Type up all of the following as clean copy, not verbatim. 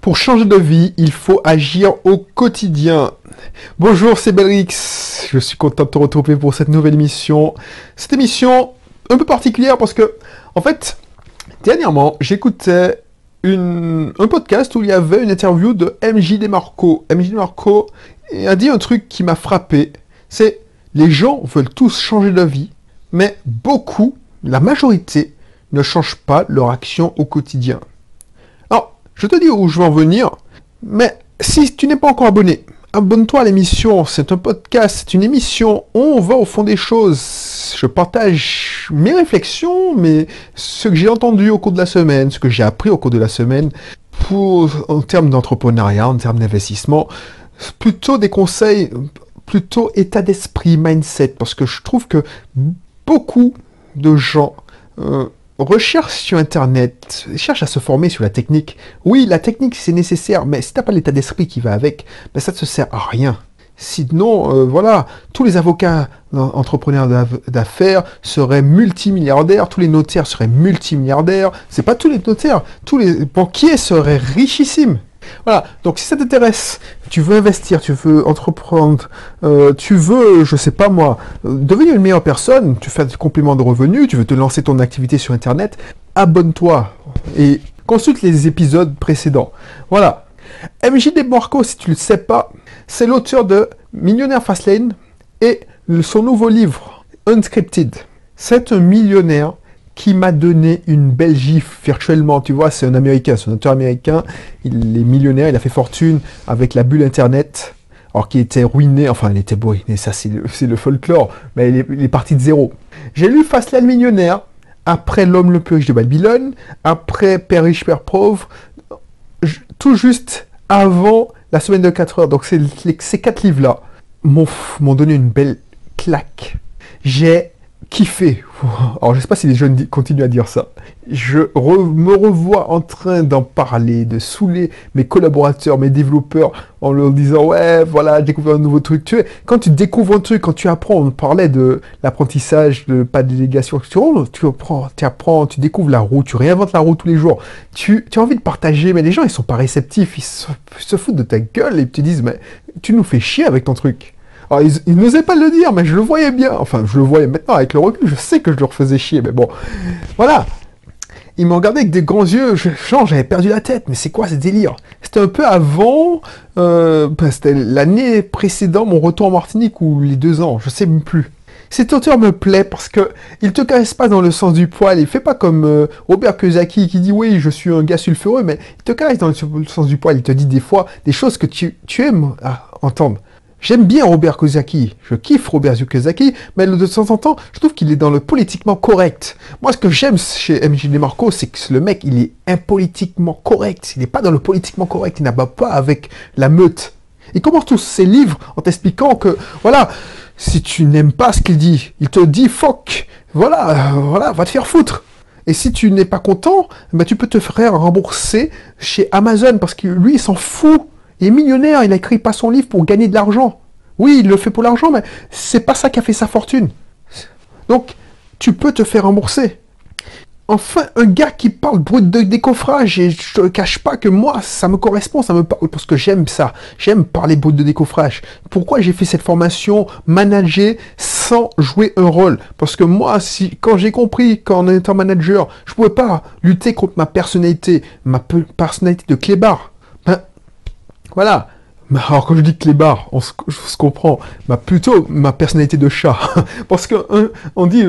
Pour changer de vie, il faut agir au quotidien. Bonjour, c'est Belrix. Je suis content de te retrouver pour cette nouvelle émission. Cette émission un peu particulière parce que, en fait, dernièrement, j'écoutais un podcast où il y avait une interview de MJ DeMarco. MJ DeMarco a dit un truc qui m'a frappé. C'est les gens veulent tous changer de vie, mais beaucoup, la majorité, ne changent pas leur action au quotidien. Alors, je te dis où je veux en venir, mais si tu n'es pas encore abonné, abonne-toi à l'émission. C'est un podcast, c'est une émission où on va au fond des choses. Je partage mes réflexions, mais ce que j'ai entendu au cours de la semaine, ce que j'ai appris au cours de la semaine, en termes d'entrepreneuriat, en termes d'investissement, plutôt des conseils, plutôt état d'esprit, mindset, parce que je trouve que beaucoup de gens recherchent sur Internet, cherchent à se former sur la technique. Oui, la technique, c'est nécessaire, mais si tu n'as pas l'état d'esprit qui va avec, ben ça ne te sert à rien. Sinon, voilà, tous les avocats entrepreneurs d'affaires seraient multimilliardaires, tous les notaires seraient multimilliardaires, c'est pas tous les notaires, tous les banquiers seraient richissimes. Voilà, donc si ça t'intéresse, tu veux investir, tu veux entreprendre, tu veux, je sais pas moi, devenir une meilleure personne, tu fais des compléments de revenus, tu veux te lancer ton activité sur Internet, abonne-toi et consulte les épisodes précédents. Voilà. MJ DeMarco, si tu ne le sais pas, c'est l'auteur de Millionnaire Fastlane et son nouveau livre, Unscripted. C'est un millionnaire qui m'a donné une belle gifle virtuellement. Tu vois, c'est un Américain, c'est un auteur américain. Il est millionnaire, il a fait fortune avec la bulle Internet. Alors qu'il était ruiné, enfin il était beau, mais ça c'est le folklore, mais il est parti de zéro. J'ai lu Fastlane Millionnaire, après L'homme le plus riche de Babylone, après Père riche, Père pauvre, tout juste avant La semaine de 4 heures. Donc ces 4 livres-là m'ont donné une belle claque. J'ai kiffé. Alors je sais pas si les jeunes continuent à dire ça. Je me revois en train d'en parler, de saouler mes collaborateurs, mes développeurs, en leur disant ouais voilà, j'ai découvert un nouveau truc. Tu sais, quand tu découvres un truc, quand tu apprends, on parlait de l'apprentissage, de pas de délégation, tu apprends, tu découvres la roue, tu réinventes la roue tous les jours. Tu as envie de partager, mais les gens ils sont pas réceptifs, ils se foutent de ta gueule et ils te disent mais tu nous fais chier avec ton truc. Alors, ils n'osaient pas le dire, mais je le voyais bien. Enfin, je le voyais maintenant avec le recul, je sais que je leur faisais chier, mais bon. Voilà. Ils m'ont regardé avec des grands yeux, j'avais perdu la tête, mais c'est quoi ce délire? C'était un peu avant, c'était l'année précédente, mon retour en Martinique, ou les 2 ans, je sais même plus. Cet auteur me plaît parce que il te caresse pas dans le sens du poil, il fait pas comme Robert Kiyosaki qui dit oui, je suis un gars sulfureux, mais il te caresse dans le sens du poil, il te dit des fois des choses que tu aimes entendre. J'aime bien Robert Kiyosaki, je kiffe Robert Kiyosaki, mais de temps en temps, je trouve qu'il est dans le politiquement correct. Moi, ce que j'aime chez MJ DeMarco, c'est que le mec, il est impolitiquement correct. Il n'est pas dans le politiquement correct, il n'abat pas avec la meute. Il commence tous ses livres en t'expliquant que, voilà, si tu n'aimes pas ce qu'il dit, il te dit fuck, voilà, va te faire foutre. Et si tu n'es pas content, ben tu peux te faire rembourser chez Amazon parce que lui, il s'en fout. Il est millionnaire, il a écrit pas son livre pour gagner de l'argent. Oui, il le fait pour l'argent, mais c'est pas ça qui a fait sa fortune. Donc, tu peux te faire rembourser. Enfin, un gars qui parle brut de décoffrage, et je te cache pas que moi, ça me correspond, ça me parle, parce que j'aime ça. J'aime parler brut de décoffrage. Pourquoi j'ai fait cette formation manager sans jouer un rôle? Parce que moi, quand j'ai compris qu'en étant manager, je pouvais pas lutter contre ma personnalité de clébard. Voilà. Alors quand je dis clébard, on se comprend. Plutôt ma personnalité de chat. Parce que on dit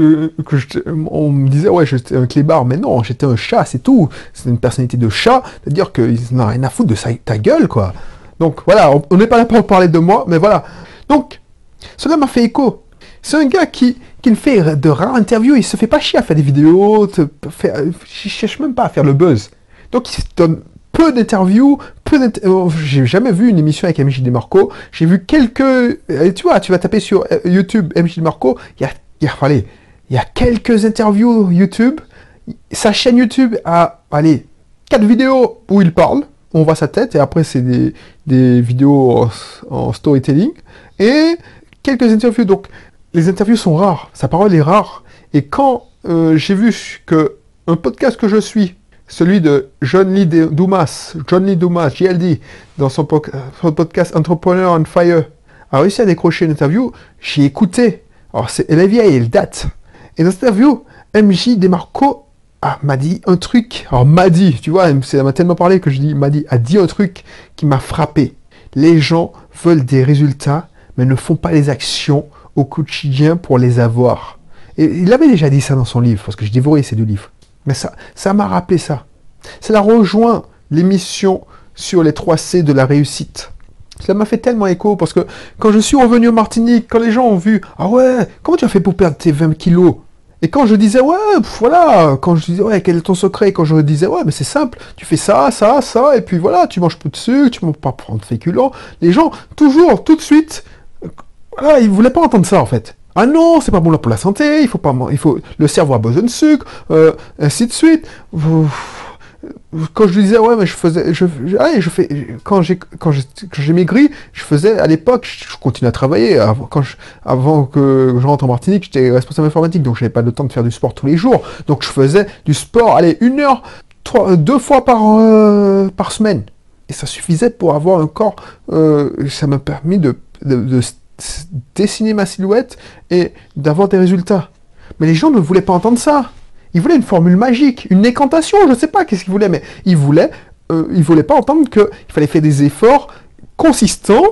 on me disait ouais j'étais un clébard, mais non, j'étais un chat, c'est tout. C'est une personnalité de chat, c'est-à-dire qu'ils n'ont rien à foutre de ta gueule, quoi. Donc voilà, on n'est pas là pour parler de moi, mais voilà. Donc, cela m'a fait écho. C'est un gars qui fait de rares interviews, il se fait pas chier à faire des vidéos, il cherche même pas à faire le buzz. Donc il se donne peu d'interviews, j'ai jamais vu une émission avec MJ DeMarco. J'ai vu quelques... Tu vois, tu vas taper sur YouTube MJ DeMarco, il y a quelques interviews YouTube. Sa chaîne YouTube a, 4 vidéos où il parle, on voit sa tête, et après c'est des vidéos en storytelling, et quelques interviews. Donc, les interviews sont rares, sa parole est rare. Et quand j'ai vu que un podcast que je suis celui de John Lee Dumas, JLD, dans son podcast Entrepreneur on Fire, a réussi à décrocher une interview. J'ai écouté. Alors, elle est vieille, elle date. Et dans cette interview, MJ DeMarco m'a dit un truc. Alors, m'a dit, tu vois, ça m'a tellement parlé que a dit un truc qui m'a frappé. Les gens veulent des résultats, mais ne font pas les actions au quotidien pour les avoir. Et il avait déjà dit ça dans son livre, parce que j'ai dévoré ces 2 livres. Mais ça m'a rappelé ça. Ça rejoint l'émission sur les 3 C de la réussite. Ça m'a fait tellement écho, parce que quand je suis revenu en Martinique, quand les gens ont vu, ah ouais, comment tu as fait pour perdre tes 20 kilos? Et quand je disais, ouais, voilà, quand je disais, ouais, quel est ton secret? Quand je disais, ouais, mais c'est simple, tu fais ça, et puis voilà, tu manges peu de sucre, tu ne manges pas prendre de féculents. Les gens, toujours, tout de suite, voilà, ils voulaient pas entendre ça, en fait. Ah non, c'est pas bon là pour la santé, le cerveau a besoin de sucre, ainsi de suite. Quand je disais, ouais, mais quand j'ai maigri, je faisais, à l'époque, je continuais à travailler. Avant que je rentre en Martinique, j'étais responsable informatique, donc j'avais pas le temps de faire du sport tous les jours. Donc je faisais du sport, allez, 1 heure, 2 fois par semaine. Et ça suffisait pour avoir un corps, ça m'a permis de dessiner ma silhouette et d'avoir des résultats. Mais les gens ne voulaient pas entendre ça. Ils voulaient une formule magique, une incantation, je ne sais pas qu'est-ce qu'ils voulaient, mais ils voulaient pas entendre qu'il fallait faire des efforts consistants,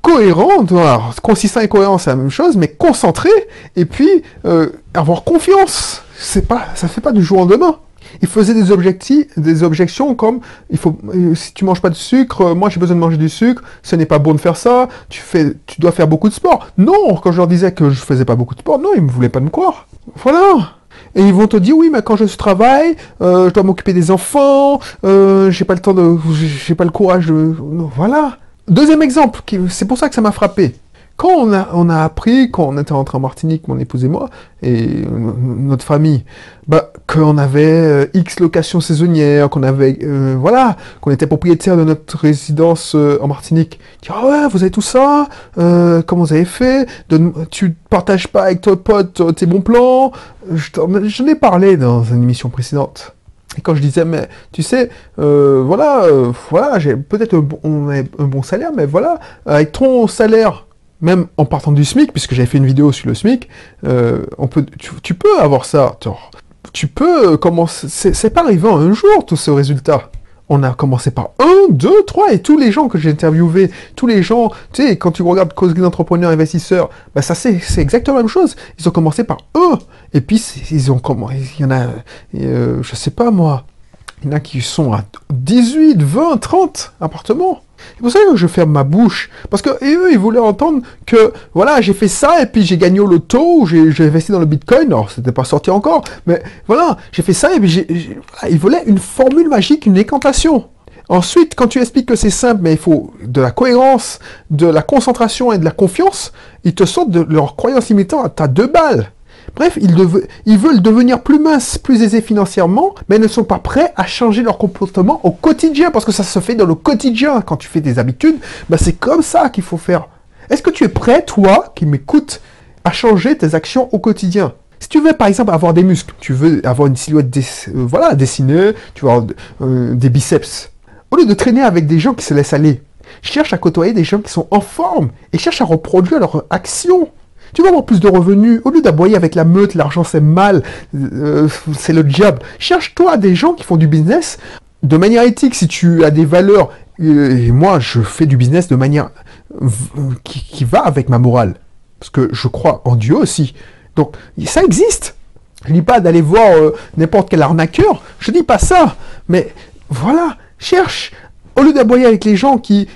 cohérents. Alors, consistant et cohérent, c'est la même chose, mais concentré, et puis avoir confiance. Ça ne fait pas du jour au lendemain. Ils faisaient des objections comme si tu manges pas de sucre, moi j'ai besoin de manger du sucre, ce n'est pas bon de faire ça, tu dois faire beaucoup de sport. Non, quand je leur disais que je faisais pas beaucoup de sport, non, ils ne voulaient pas me croire. Voilà. Et ils vont te dire, oui, mais quand je travaille, je dois m'occuper des enfants, j'ai pas le courage de... Non, voilà. Deuxième exemple, c'est pour ça que ça m'a frappé. Quand on a appris, quand on était rentré en Martinique, mon épouse et moi, et notre famille, qu'on avait X locations saisonnières, qu'on était propriétaire de notre résidence en Martinique. Ah ouais, vous avez tout ça, comment vous avez fait, tu partages pas avec ton pote tes bons plans. J'en ai parlé dans une émission précédente. Et quand je disais, mais tu sais, j'ai peut-être un bon salaire, mais voilà, avec ton salaire, même en partant du SMIC, puisque j'avais fait une vidéo sur le SMIC, tu peux avoir ça. Tu peux commencer. C'est pas arrivé en un jour, tout ce résultat. On a commencé par 1, 2, 3, et tous les gens que j'ai interviewés, tous les gens, tu sais, quand tu regardes Causerie d'entrepreneurs investisseurs, c'est exactement la même chose. Ils ont commencé par 1, et puis il y en a, je sais pas moi, il y en a qui sont à 18, 20, 30 appartements. C'est pour ça que je ferme ma bouche. Parce que eux, ils voulaient entendre que, voilà, j'ai fait ça, et puis j'ai gagné au loto, j'ai investi dans le Bitcoin, alors c'était pas sorti encore, mais voilà, j'ai fait ça, et puis ils voulaient une formule magique, une incantation. Ensuite, quand tu expliques que c'est simple, mais il faut de la cohérence, de la concentration et de la confiance, ils te sortent de leur croyance limitante à 2 balles. Bref, ils veulent devenir plus minces, plus aisés financièrement, mais ne sont pas prêts à changer leur comportement au quotidien, parce que ça se fait dans le quotidien. Quand tu fais des habitudes, c'est comme ça qu'il faut faire. Est-ce que tu es prêt, toi, qui m'écoutes, à changer tes actions au quotidien? Si tu veux, par exemple, avoir des muscles, tu veux avoir une silhouette dessinée, tu veux avoir des biceps, au lieu de traîner avec des gens qui se laissent aller, cherche à côtoyer des gens qui sont en forme, et cherche à reproduire leurs actions. Tu vas avoir plus de revenus. Au lieu d'aboyer avec la meute, l'argent c'est mal, c'est le diable. Cherche-toi des gens qui font du business de manière éthique. Si tu as des valeurs, et moi je fais du business de manière qui va avec ma morale. Parce que je crois en Dieu aussi. Donc ça existe. Je ne dis pas d'aller voir n'importe quel arnaqueur. Je ne dis pas ça. Mais voilà, cherche. Au lieu d'aboyer avec les gens qui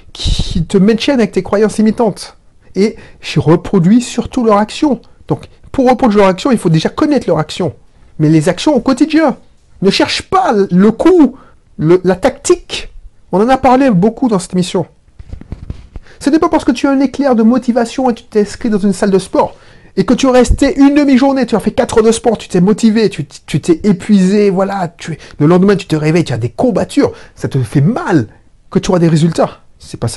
te maintiennent avec tes croyances limitantes. Et je reproduis surtout leur action. Donc, pour reproduire leur action, il faut déjà connaître leur action. Mais les actions au quotidien. Ne cherche pas le coup, la tactique. On en a parlé beaucoup dans cette émission. Ce n'est pas parce que tu as un éclair de motivation et tu t'es inscrit dans une salle de sport et que tu es resté une demi-journée, tu as fait 4 heures de sport, tu t'es motivé, tu t'es épuisé, voilà, le lendemain tu te réveilles, tu as des courbatures, ça te fait mal, que tu auras des résultats. C'est pas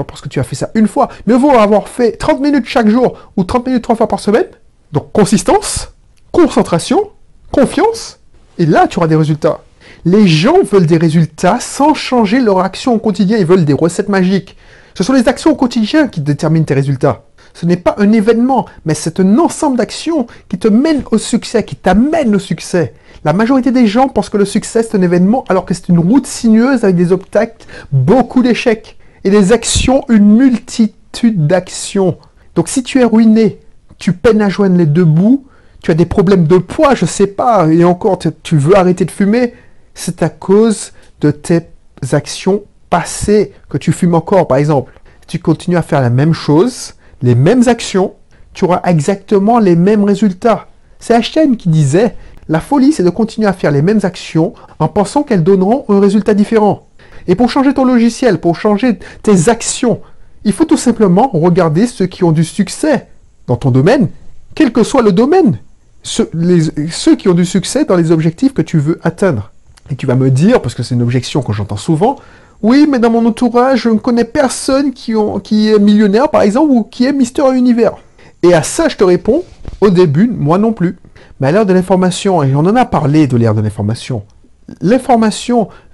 parce que tu as fait ça une fois. Mieux vaut avoir fait 30 minutes chaque jour ou 30 minutes 3 fois par semaine. Donc consistance, concentration, confiance, et là tu auras des résultats. Les gens veulent des résultats sans changer leur action au quotidien. Ils veulent des recettes magiques. Ce sont les actions au quotidien qui déterminent tes résultats. Ce n'est pas un événement, mais c'est un ensemble d'actions qui te mènent au succès, qui t'amènent au succès. La majorité des gens pensent que le succès c'est un événement alors que c'est une route sinueuse avec des obstacles, beaucoup d'échecs. Et des actions, une multitude d'actions. Donc si tu es ruiné, tu peines à joindre les deux bouts, tu as des problèmes de poids, je sais pas, et encore tu veux arrêter de fumer, c'est à cause de tes actions passées que tu fumes encore, par exemple. Si tu continues à faire la même chose, les mêmes actions, tu auras exactement les mêmes résultats. C'est Einstein qui disait, la folie c'est de continuer à faire les mêmes actions en pensant qu'elles donneront un résultat différent. Et pour changer ton logiciel, pour changer tes actions, il faut tout simplement regarder ceux qui ont du succès dans ton domaine, quel que soit le domaine. Ceux qui ont du succès dans les objectifs que tu veux atteindre. Et tu vas me dire, parce que c'est une objection que j'entends souvent, oui, mais dans mon entourage, je ne connais personne qui est millionnaire, par exemple, ou qui est Mister Univers. Et à ça, je te réponds, au début, moi non plus. Mais à l'ère de l'information, et on en a parlé de l'ère de l'information,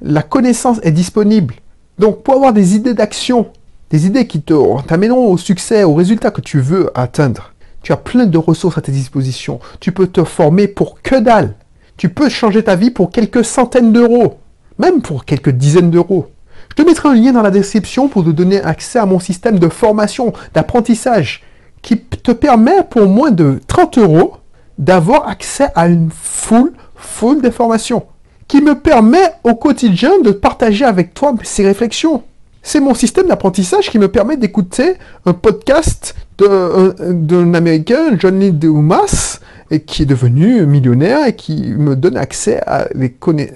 la connaissance est disponible. Donc, pour avoir des idées d'action, des idées qui t'amèneront au succès, au résultat que tu veux atteindre, tu as plein de ressources à ta disposition. Tu peux te former pour que dalle. Tu peux changer ta vie pour quelques centaines d'euros, même pour quelques dizaines d'euros. Je te mettrai un lien dans la description pour te donner accès à mon système de formation, d'apprentissage, qui te permet pour moins de 30 euros d'avoir accès à une full d'informations, qui me permet au quotidien de partager avec toi ces réflexions. C'est mon système d'apprentissage qui me permet d'écouter un podcast d'un Américain, John Dumas, et qui est devenu millionnaire et qui me donne accès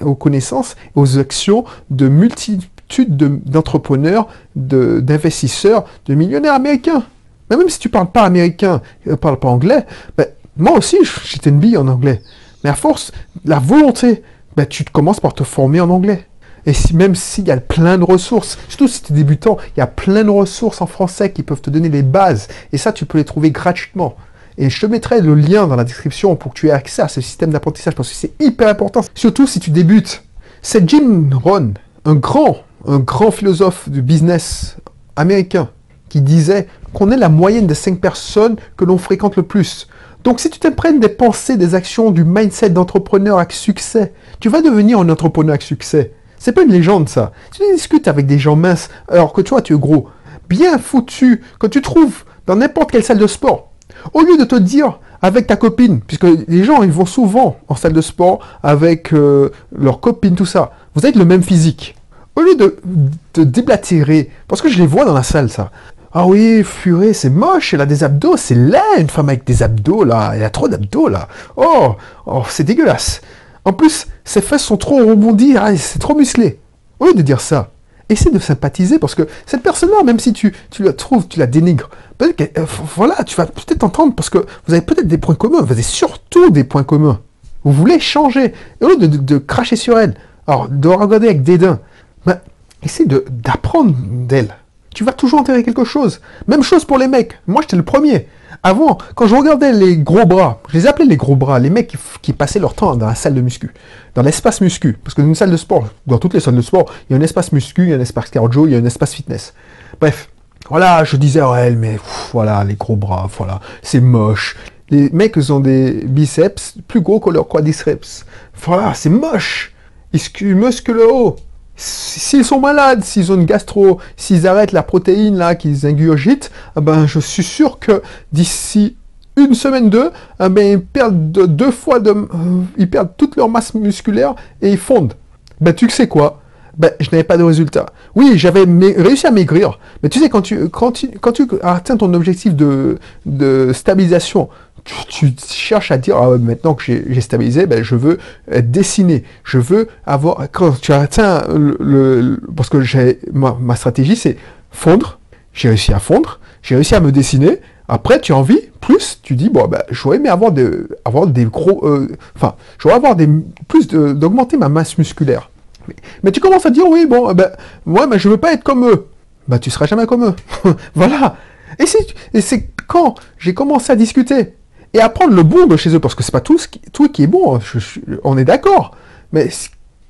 aux connaissances, aux actions de multitudes d'entrepreneurs, d'investisseurs, de millionnaires américains. Mais même si tu ne parles pas américain, ne parles pas anglais, ben, moi aussi j'étais une bille en anglais. Mais à force, la volonté, ben, tu commences par te former en anglais. Et même s'il y a plein de ressources, surtout si tu es débutant, il y a plein de ressources en français qui peuvent te donner les bases. Et ça, tu peux les trouver gratuitement. Et je te mettrai le lien dans la description pour que tu aies accès à ce système d'apprentissage parce que c'est hyper important, surtout si tu débutes. C'est Jim Rohn, un grand philosophe du business américain, qui disait qu'on est la moyenne des 5 personnes que l'on fréquente le plus. Donc si tu t'imprègnes des pensées, des actions, du mindset d'entrepreneur avec succès, tu vas devenir un entrepreneur avec succès. C'est pas une légende, ça. Tu discutes avec des gens minces, alors que toi, tu es gros, bien foutu, que tu trouves dans n'importe quelle salle de sport. Au lieu de te dire avec ta copine, puisque les gens, ils vont souvent en salle de sport avec leur copine, tout ça. Vous avez le même physique. Au lieu de te déblatérer, parce que je les vois dans la salle, ça. Ah oui, purée, c'est moche, elle a des abdos, c'est laid, une femme avec des abdos, là. Elle a trop d'abdos, là. Oh, c'est dégueulasse. En plus, ses fesses sont trop rebondies, c'est trop musclé. Au lieu de dire ça, essaie de sympathiser parce que cette personne-là, même si tu la trouves, tu la dénigres, peut-être voilà, tu vas peut-être entendre parce que vous avez peut-être des points communs, vous avez surtout des points communs. Vous voulez changer. Et au lieu de cracher sur elle, alors de regarder avec dédain, ben, essaie d'apprendre d'elle. Tu vas toujours enterrer quelque chose. Même chose pour les mecs. Moi, j'étais le premier. Avant, quand je regardais les gros bras, je les appelais les gros bras, les mecs qui passaient leur temps dans la salle de muscu, dans l'espace muscu, parce que dans une salle de sport, dans toutes les salles de sport, il y a un espace muscu, il y a un espace cardio, il y a un espace fitness. Bref, voilà, je disais, ouais, mais voilà, les gros bras, voilà, c'est moche. Les mecs, ils ont des biceps plus gros que leurs quadriceps. Voilà, c'est moche. Ils musclent le haut. S'ils sont malades, s'ils ont une gastro, s'ils arrêtent la protéine là qu'ils ingurgitent, ben je suis sûr que d'ici une semaine, ils perdent ils perdent toute leur masse musculaire et ils fondent. Ben tu sais quoi? Ben je n'avais pas de résultat. Oui, j'avais réussi à maigrir, mais tu sais quand tu atteins ton objectif de stabilisation, tu cherches à dire, maintenant que j'ai stabilisé, ben, je veux dessiner. Je veux avoir... Quand tu atteins parce que ma stratégie, c'est fondre. J'ai réussi à fondre. J'ai réussi à me dessiner. Après, tu as envie, plus, tu dis, bon, ben, j'aurais aimé avoir des gros... j'aurais d'augmenter ma masse musculaire. Mais tu commences à dire, oui, bon, ben, moi, je veux pas être comme eux. Ben, tu seras jamais comme eux. Voilà. Et c'est quand j'ai commencé à discuter et à prendre le bon de chez eux, parce que c'est pas tout qui est bon, on est d'accord. Mais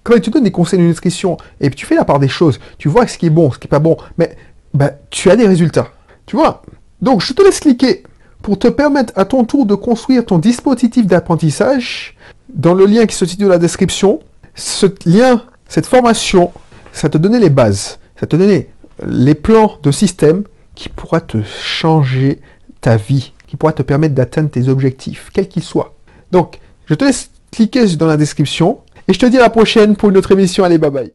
quand il te donne des conseils de nutrition, et puis tu fais la part des choses, tu vois ce qui est bon, ce qui est pas bon, mais bah, tu as des résultats. Tu vois? Donc, je te laisse cliquer pour te permettre à ton tour de construire ton dispositif d'apprentissage dans le lien qui se situe dans la description. Ce lien, cette formation, ça te donnait les bases, ça te donnait les plans de système qui pourra te changer ta vie, qui pourra te permettre d'atteindre tes objectifs, quels qu'ils soient. Donc, je te laisse cliquer dans la description et je te dis à la prochaine pour une autre émission. Allez, bye bye.